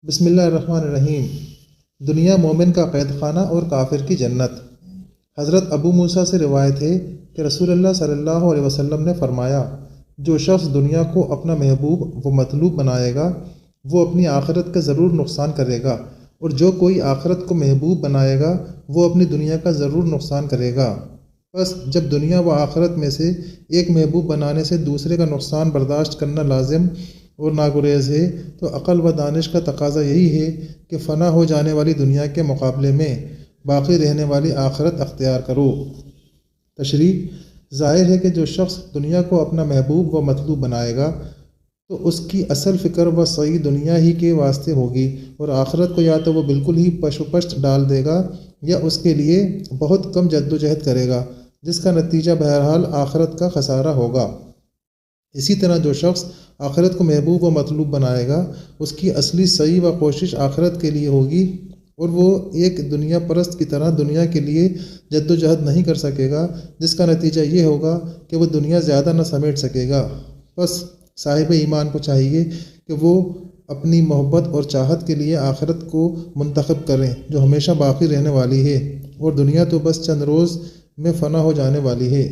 بسم اللہ الرحمن الرحیم۔ دنیا مومن کا قید خانہ اور کافر کی جنت۔ حضرت ابو موسیٰ سے روایت ہے کہ رسول اللہ صلی اللہ علیہ وسلم نے فرمایا، جو شخص دنیا کو اپنا محبوب و مطلوب بنائے گا وہ اپنی آخرت کا ضرور نقصان کرے گا، اور جو کوئی آخرت کو محبوب بنائے گا وہ اپنی دنیا کا ضرور نقصان کرے گا۔ بس جب دنیا و آخرت میں سے ایک محبوب بنانے سے دوسرے کا نقصان برداشت کرنا لازم اور ناگریز ہے، تو عقل و دانش کا تقاضا یہی ہے کہ فنا ہو جانے والی دنیا کے مقابلے میں باقی رہنے والی آخرت اختیار کرو۔ تشریح: ظاہر ہے کہ جو شخص دنیا کو اپنا محبوب و مطلوب بنائے گا تو اس کی اصل فکر و سعی دنیا ہی کے واسطے ہوگی، اور آخرت کو یا تو وہ بالکل ہی پش و پشت ڈال دے گا یا اس کے لیے بہت کم جد و جہد کرے گا، جس کا نتیجہ بہرحال آخرت کا خسارہ ہوگا۔ اسی طرح جو شخص آخرت کو محبوب و مطلوب بنائے گا اس کی اصلی سعی و کوشش آخرت کے لیے ہوگی، اور وہ ایک دنیا پرست کی طرح دنیا کے لیے جد و جہد نہیں کر سکے گا، جس کا نتیجہ یہ ہوگا کہ وہ دنیا زیادہ نہ سمیٹ سکے گا۔ بس صاحب ایمان کو چاہیے کہ وہ اپنی محبت اور چاہت کے لیے آخرت کو منتخب کریں جو ہمیشہ باقی رہنے والی ہے، اور دنیا تو بس چند روز میں فنا ہو جانے والی ہے۔